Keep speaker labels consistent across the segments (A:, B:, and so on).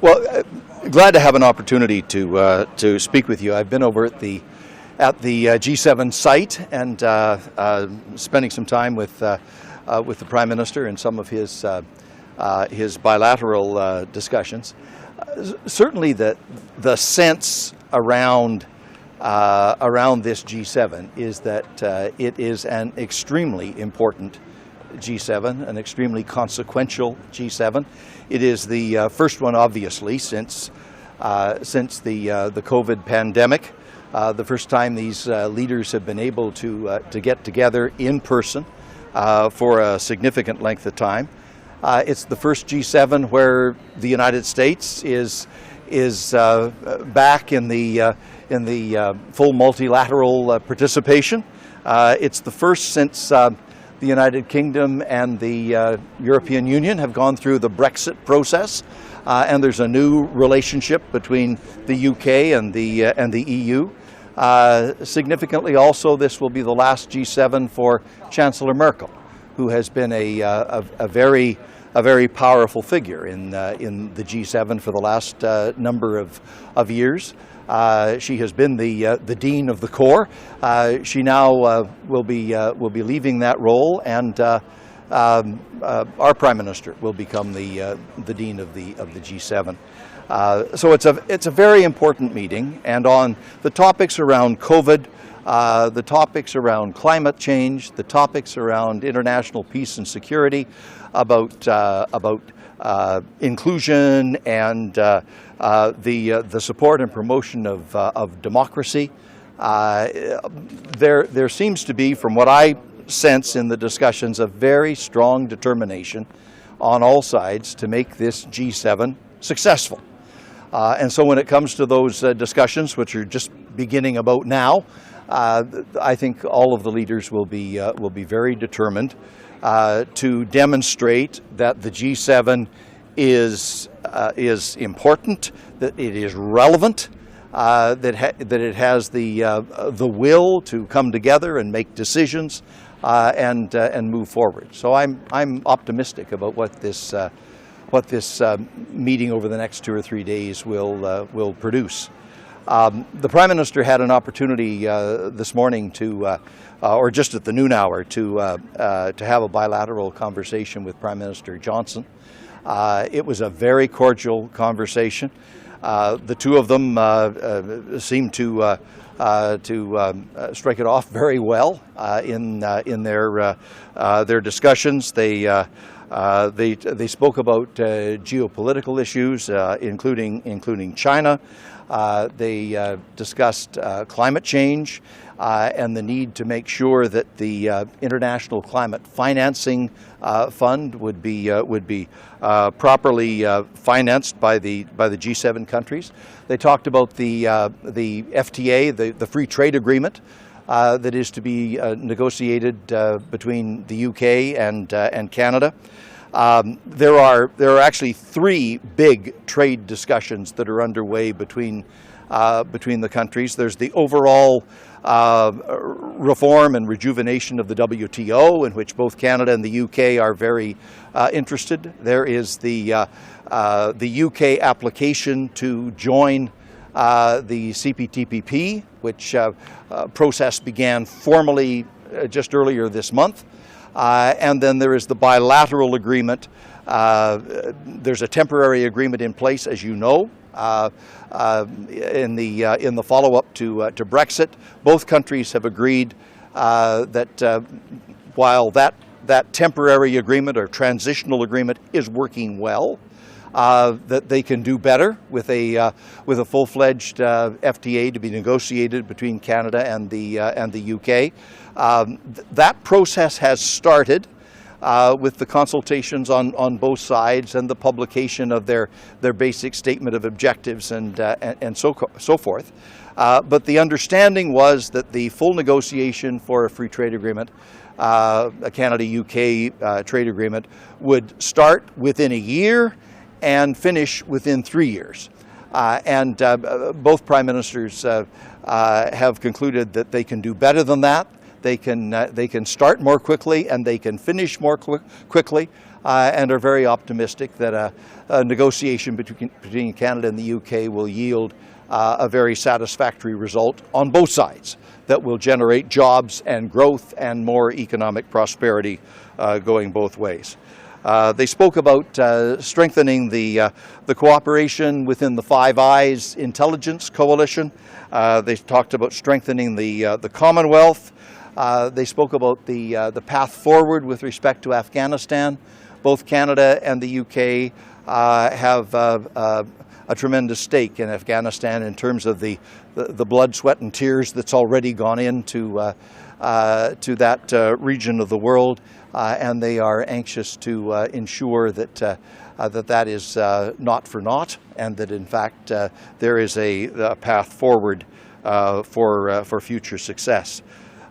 A: Well, glad to have an opportunity to speak with you. I've been over at the G7 site and spending some time with the Prime Minister and some of his bilateral discussions. Certainly, the sense around this G7 is that it is an extremely important G7, an extremely consequential G7. It is the first one, obviously, since the COVID pandemic. The first time these leaders have been able to get together in person for a significant length of time. It's the first G7 where the United States is back in the full multilateral participation. It's the first since the United Kingdom and the European Union have gone through the Brexit process, and there's a new relationship between the UK and the EU. Significantly, also, this will be the last G7 for Chancellor Merkel, who has been a very powerful figure in the G7 for the last number of years. She has been the dean of the core. She now will be leaving that role, and our Prime Minister will become the dean of the G7. So it's a very important meeting, and on the topics around COVID, the topics around climate change, the topics around international peace and security, about inclusion and the support and promotion of democracy. There seems to be, from what I sense in the discussions, a very strong determination on all sides to make this G7 successful. And so when it comes to those discussions, which are just beginning about now, I think all of the leaders will be very determined to demonstrate that the G7 is important, that it is relevant, that it has the will to come together and make decisions and move forward. So I'm optimistic about what this meeting over the next 2 or 3 days will produce. The Prime Minister had an opportunity this morning or just at the noon hour, to have a bilateral conversation with Prime Minister Johnson. It was a very cordial conversation. The two of them seemed to strike it off very well in their discussions. They spoke about geopolitical issues, including China. They discussed climate change and the need to make sure that the International Climate Financing Fund would be properly financed by the G7 countries. They talked about the FTA, the free trade agreement that is to be negotiated between the UK and Canada. There are actually 3 big trade discussions that are underway between the countries. There's the overall reform and rejuvenation of the WTO, in which both Canada and the UK are very interested. There is the UK application to join the CPTPP, which process began formally just earlier this month. And then there is the bilateral agreement. There's a temporary agreement in place, as you know, in the follow-up to Brexit. Both countries have agreed that while that temporary agreement or transitional agreement is working well, that they can do better with a full-fledged FTA to be negotiated between Canada and the UK. That process has started with the consultations on both sides and the publication of their basic statement of objectives and so forth. But the understanding was that the full negotiation for a free trade agreement, a Canada-UK trade agreement, would start within a year and finish within 3 years. And both Prime Ministers have concluded that they can do better than that. They can start more quickly and they can finish more quickly. and are very optimistic that a negotiation between Canada and the UK will yield a very satisfactory result on both sides that will generate jobs and growth and more economic prosperity going both ways. They spoke about strengthening the cooperation within the Five Eyes intelligence coalition. They talked about strengthening the Commonwealth. They spoke about the path forward with respect to Afghanistan. Both Canada and the UK have a tremendous stake in Afghanistan in terms of the blood, sweat, and tears that's already gone into to that region of the world, and they are anxious to ensure that that is not for naught, and that in fact there is a path forward for future success.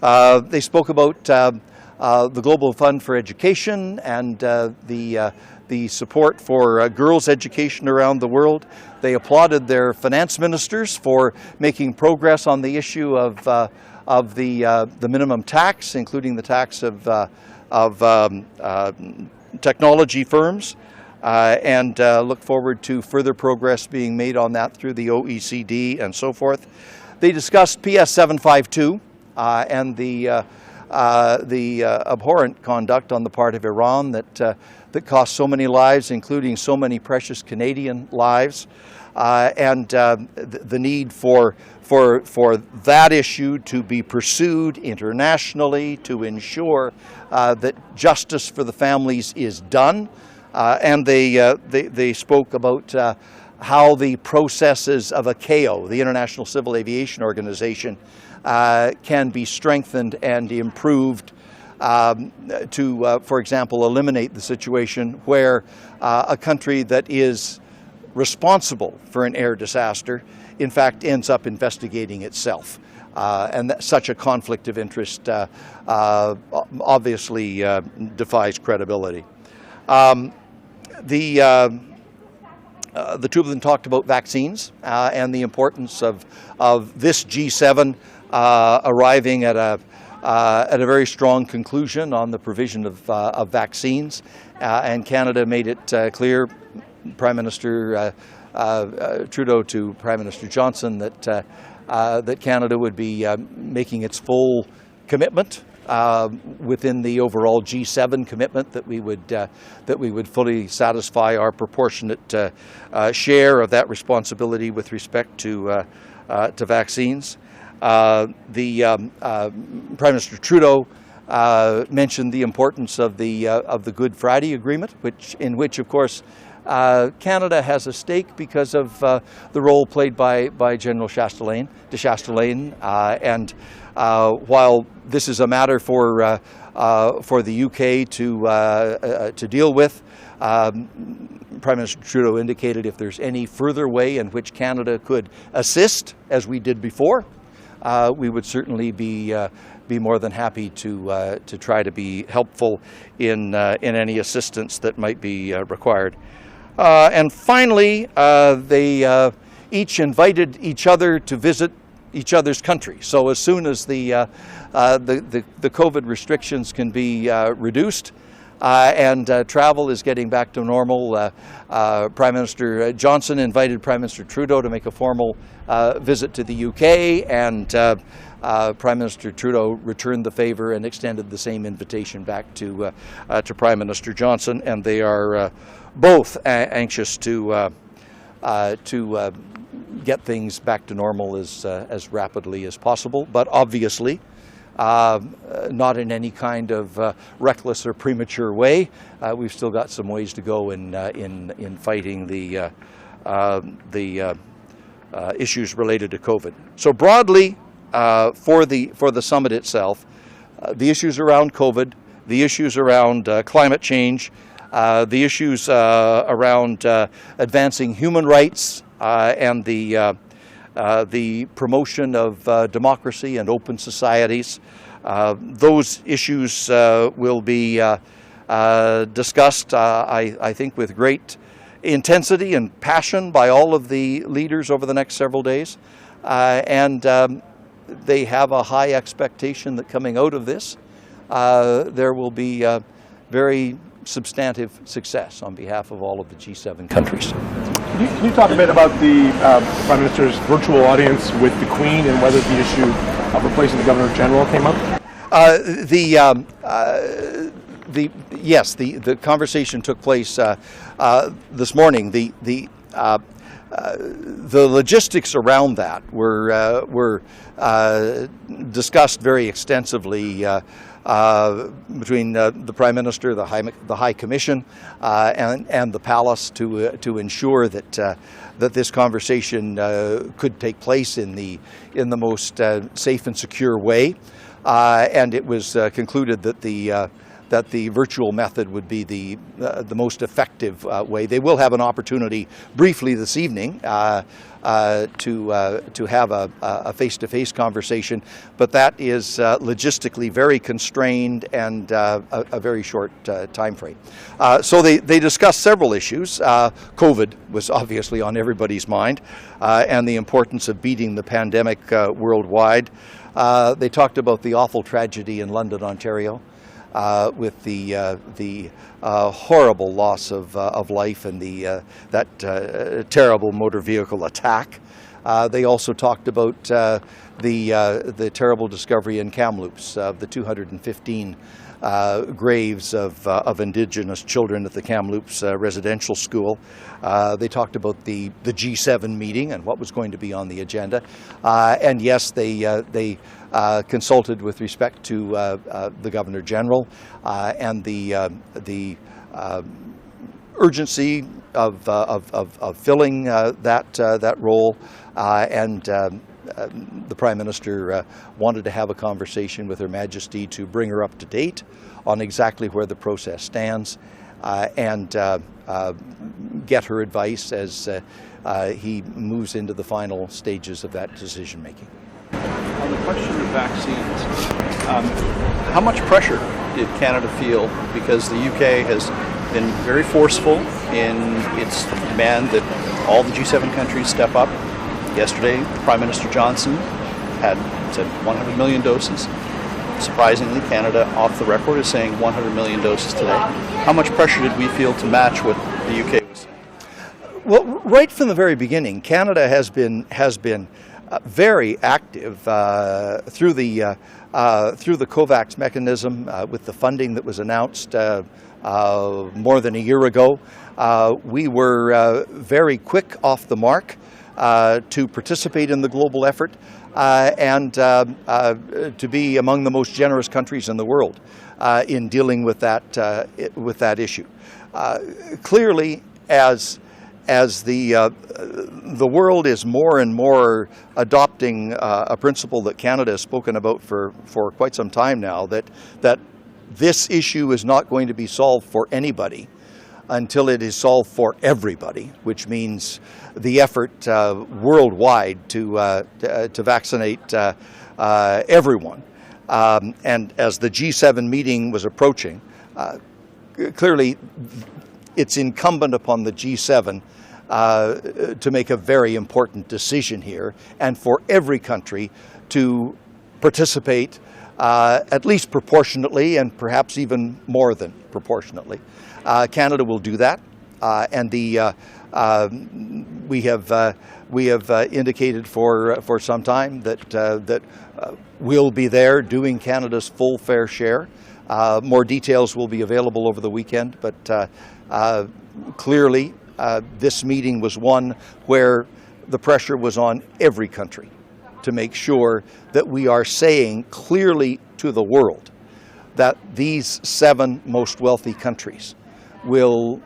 A: They spoke about the Global Fund for Education and the support for girls' education around the world. They applauded their finance ministers for making progress on the issue of the minimum tax, including the tax of technology firms, and look forward to further progress being made on that through the OECD and so forth. They discussed PS 752 and the abhorrent conduct on the part of Iran that cost so many lives, including so many precious Canadian lives, and the need for that issue to be pursued internationally to ensure that justice for the families is done. And they spoke about how the processes of ICAO, the International Civil Aviation Organization, can be strengthened and improved to, for example, eliminate the situation where a country that is responsible for an air disaster, in fact, ends up investigating itself. And such a conflict of interest obviously defies credibility. The two of them talked about vaccines and the importance of this G7 arriving at a very strong conclusion on the provision of vaccines, and Canada made it clear, Prime Minister Trudeau to Prime Minister Johnson, that Canada would be making its full commitment within the overall G7 commitment, that we would fully satisfy our proportionate share of that responsibility with respect to vaccines. Prime Minister Trudeau mentioned the importance of the Good Friday Agreement, in which, of course, Canada has a stake because of the role played by General de Chastelain, and while this is a matter for the UK to deal with, Prime Minister Trudeau indicated if there's any further way in which Canada could assist, as we did before, we would certainly be more than happy to try to be helpful in any assistance that might be required. And finally, they each invited each other to visit each other's country. So as soon as the COVID restrictions can be reduced and travel is getting back to normal, Prime Minister Johnson invited Prime Minister Trudeau to make a formal visit to the UK, and Prime Minister Trudeau returned the favor and extended the same invitation back to Prime Minister Johnson, and they are both anxious to get things back to normal as rapidly as possible, but obviously not in any kind of reckless or premature way. We've still got some ways to go in fighting the issues related to COVID. So broadly, for the summit itself, the issues around COVID, the issues around climate change, the issues around advancing human rights and the promotion of democracy and open societies. Those issues will be discussed, I think, with great intensity and passion by all of the leaders over the next several days. And they have a high expectation that coming out of this, there will be very substantive success on behalf of all of the G7 countries.
B: Can you talk a bit about the Prime Minister's virtual audience with the Queen and whether the issue of replacing the Governor General came up?
A: Yes, the conversation took place this morning. The logistics around that were discussed very extensively between the Prime Minister, the High Commission, and the Palace to ensure that this conversation could take place in the most safe and secure way, and it was concluded that the virtual method would be the most effective way. They will have an opportunity briefly this evening to have a face-to-face conversation, but that is logistically very constrained and a very short time frame. So they discussed several issues. COVID was obviously on everybody's mind, and the importance of beating the pandemic worldwide. They talked about the awful tragedy in London, Ontario, with the horrible loss of life and that terrible motor vehicle attack. They also talked about the terrible discovery in Kamloops of the 215 graves of Indigenous children at the Kamloops residential school. They talked about the G7 meeting and what was going to be on the agenda. And yes, they consulted with respect to the Governor General and the urgency of filling that role, and the Prime Minister wanted to have a conversation with Her Majesty to bring her up to date on exactly where the process stands, and get her advice as he moves into the final stages of that decision making.
C: On the question of vaccines, how much pressure did Canada feel? Because the UK has been very forceful in its demand that all the G7 countries step up. Yesterday, Prime Minister Johnson had said 100 million doses. Surprisingly, Canada, off the record, is saying 100 million doses today. How much pressure did we feel to match what the UK was saying?
A: Well, right from the very beginning, Canada has been very active through the COVAX mechanism with the funding that was announced more than a year ago. We were very quick off the mark to participate in the global effort and to be among the most generous countries in the world in dealing with that issue. Clearly, as the world is more and more adopting a principle that Canada has spoken about for quite some time now, that this issue is not going to be solved for anybody until it is solved for everybody, which means the effort worldwide to vaccinate everyone. And as the G7 meeting was approaching, clearly it's incumbent upon the G7 to make a very important decision here, and for every country to participate at least proportionately and perhaps even more than proportionately. Canada will do that, and we have indicated for some time that we'll be there doing Canada's full fair share. More details will be available over the weekend, but clearly this meeting was one where the pressure was on every country to make sure that we are saying clearly to the world that these 7 most wealthy countries will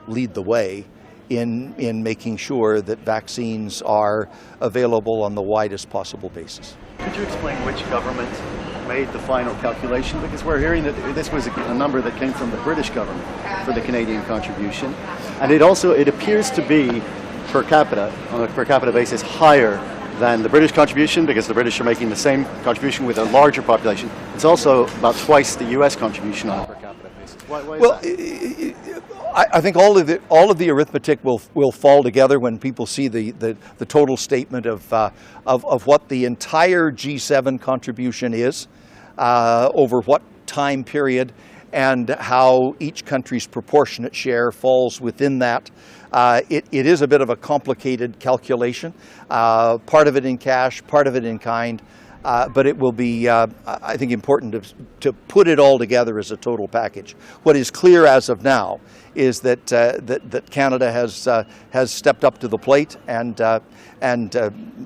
A: lead the way in making sure that vaccines are available on the widest possible basis.
D: Could you explain which government made the final calculation? Because we're hearing that this was a number that came from the British government for the Canadian contribution. And it appears to be per capita, on a per capita basis, higher than the British contribution, because the British are making the same contribution with a larger population. It's also about twice the US contribution on a per capita basis. Why
A: well,
D: is that?
A: I think all of the arithmetic will fall together when people see the total statement of what the entire G7 contribution is over what time period, and how each country's proportionate share falls within that. It is a bit of a complicated calculation, part of it in cash, part of it in kind, but it will be, I think, important to put it all together as a total package. What is clear as of now is that that Canada has stepped up to the plate and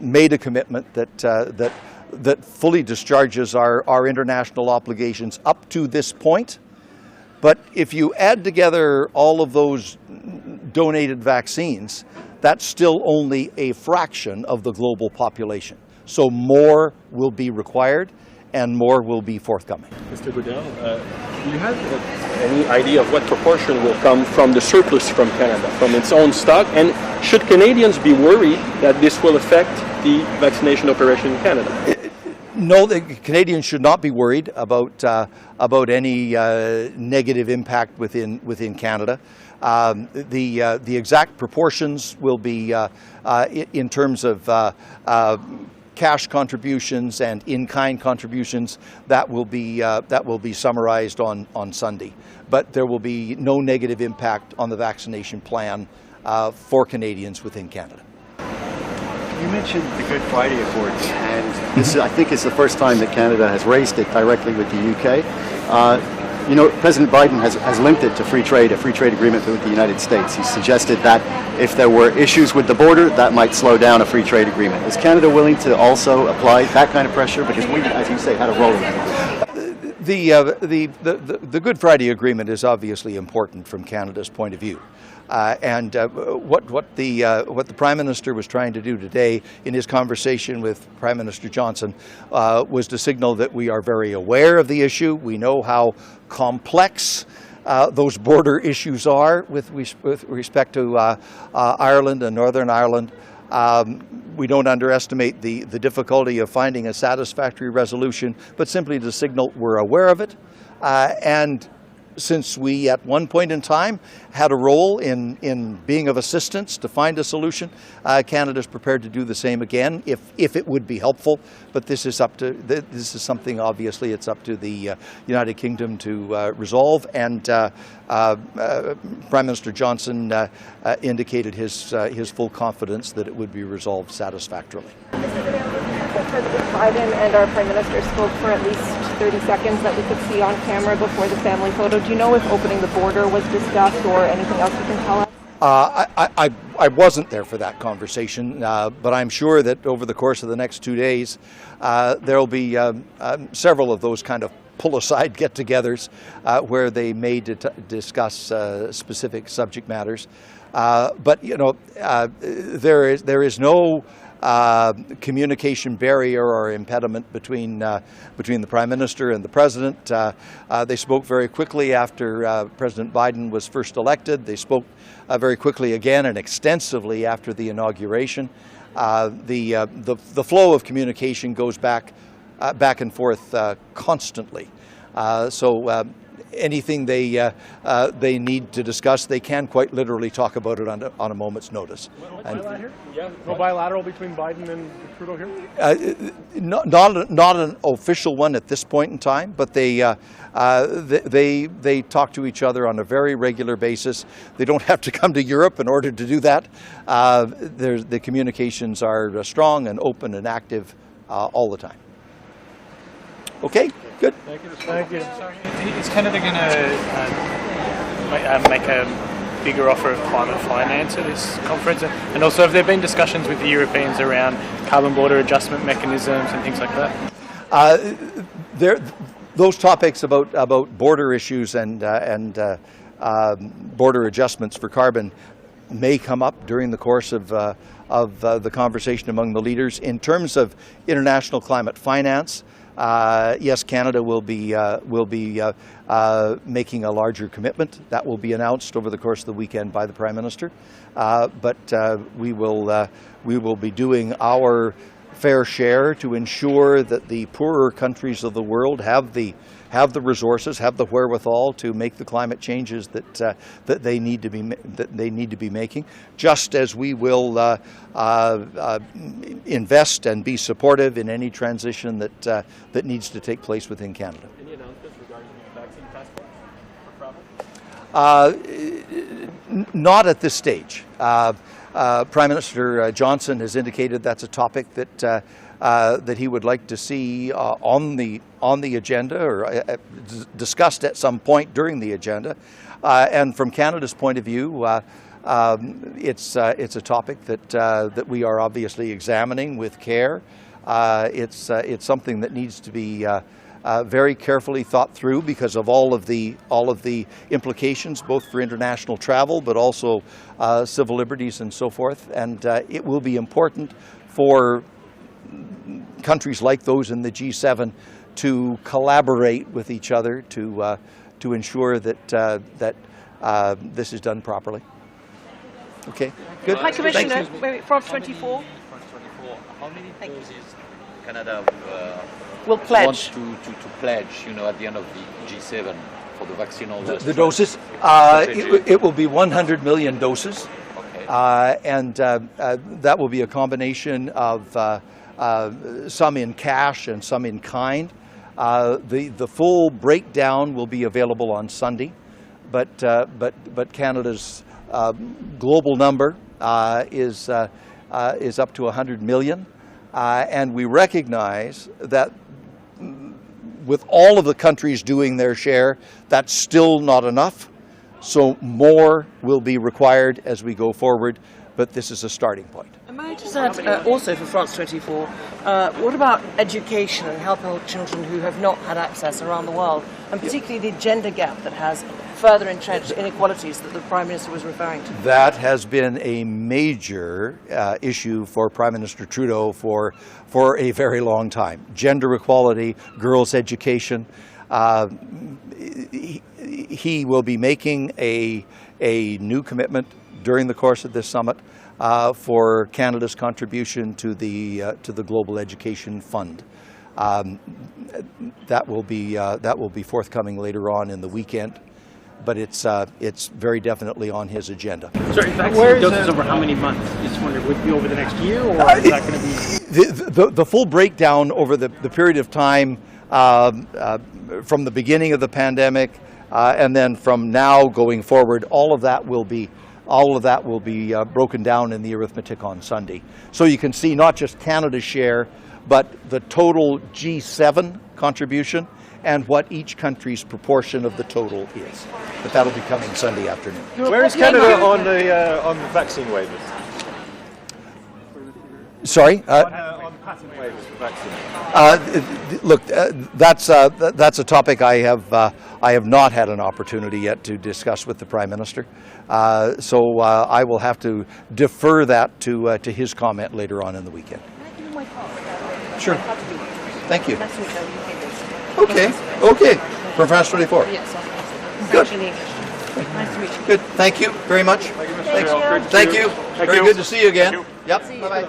A: made a commitment that fully discharges our international obligations up to this point. But if you add together all of those donated vaccines, that's still only a fraction of the global population. So more will be required and more will be forthcoming.
E: Mr. Goodale, do you have any idea of what proportion will come from the surplus from Canada, from its own stock? And should Canadians be worried that this will affect the vaccination operation in Canada?
A: No, the Canadians should not be worried about any negative impact within Canada. The exact proportions will be in terms of cash contributions and in-kind contributions. That will be summarized on Sunday. But there will be no negative impact on the vaccination plan for Canadians within Canada.
D: You mentioned the Good Friday Accords, and this, I think, is the first time that Canada has raised it directly with the UK. President Biden has linked it to a free trade agreement with the United States. He suggested that if there were issues with the border, that might slow down a free trade agreement. Is Canada willing to also apply that kind of pressure? Because we, as you say, had a role in that.
A: The Good Friday Agreement is obviously important from Canada's point of view. What the Prime Minister was trying to do today in his conversation with Prime Minister Johnson was to signal that we are very aware of the issue. We know how complex those border issues are with respect to Ireland and Northern Ireland. We don't underestimate the difficulty of finding a satisfactory resolution, but simply to signal we're aware of it. And since we, at one point in time, had a role in being of assistance to find a solution, Canada is prepared to do the same again if it would be helpful. But this is something, obviously, it's up to the United Kingdom to resolve. And Prime Minister Johnson indicated his full confidence that it would be resolved satisfactorily.
F: President Biden and our Prime Minister spoke for at least 30 seconds that we could see on camera before the family photo. Do you know if opening the border was discussed or anything else you can tell us?
A: I wasn't there for that conversation, but I'm sure that over the course of the next 2 days, there will be several of those kind of pull-aside get-togethers where they may discuss specific subject matters. But there is no communication barrier or impediment between the Prime Minister and the President. They spoke very quickly after President Biden was first elected. They spoke very quickly again and extensively after the inauguration. The flow of communication goes back and forth constantly. So anything they need to discuss, they can quite literally talk about it on a moment's notice.
B: No bilateral between Biden and Trudeau here?
A: Not an official one at this point in time, but they talk to each other on a very regular basis. They don't have to come to Europe in order to do that. The communications are strong and open and active all the time. Okay, good.
B: Thank you.
G: Is Canada going to make a bigger offer of climate finance at this conference? And also, have there been discussions with the Europeans around carbon border adjustment mechanisms and things like that?
A: Those topics about border issues and border adjustments for carbon may come up during the course of the conversation among the leaders. In terms of international climate finance, yes, Canada will be making a larger commitment. That will be announced over the course of the weekend by the Prime Minister. But we will be doing our fair share to ensure that the poorer countries of the world have the resources, have the wherewithal to make the climate changes that they need to be making. Just as we will invest and be supportive in any transition that needs to take place within Canada.
E: Any announcements regarding the vaccine passport?
A: Not at this stage. Prime Minister Johnson has indicated that's a topic that he would like to see on the agenda, or discussed at some point during the agenda. And from Canada's point of view, it's a topic that we are obviously examining with care. It's something that needs to be very carefully thought through because of all of the implications, both for international travel, but also civil liberties and so forth. And it will be important for countries like those in the G7 to collaborate with each other to ensure that this is done properly. Okay, good.
H: Hi, Commissioner. Wait, France 24.
I: How many doses Canada
H: Will pledge.
I: wants to pledge, at the end of the G7 for the vaccine holders?
A: The doses, it will be 100 million doses,
I: Okay.
A: and that will be a combination of some in cash and some in kind. The full breakdown will be available on Sunday, but Canada's global number is up to 100 million, and we recognize that with all of the countries doing their share, that's still not enough. So more will be required as we go forward, but this is a starting point.
H: And may I just add, also for France 24, what about education and helping children who have not had access around the world, and particularly the gender gap that has further entrenched inequalities that the Prime Minister was referring to?
A: That has been a major issue for Prime Minister Trudeau for a very long time. Gender equality, girls' education. He will be making a new commitment during the course of this summit for Canada's contribution to the Global Education Fund. That will be forthcoming later on in the weekend, but it's very definitely on his agenda.
J: Sorry, vaccine doses over how many months? Just wondering, would it be over the next year, or is that going to be?
A: The full breakdown over the period of time from the beginning of the pandemic and then from now going forward, all of that will be broken down in the arithmetic on Sunday. So you can see not just Canada's share, but the total G7 contribution and what each country's proportion of the total is. But that'll be coming Sunday afternoon.
B: Where is Canada on the vaccine waivers?
A: Sorry?
B: On patent waivers for vaccine.
A: Look, that's a topic I have not had an opportunity yet to discuss with the Prime Minister. So I will have to defer that to his comment later on in the weekend.
H: Can I give you my card?
A: Sure. Thank you.
H: Nice to meet you.
A: Okay. From France 24.
H: Yes,
A: Good.
H: Nice to meet you.
A: Good. Thank you very much.
H: Thank you.
A: Thank you. Very good to see you again. Yep. Bye-bye.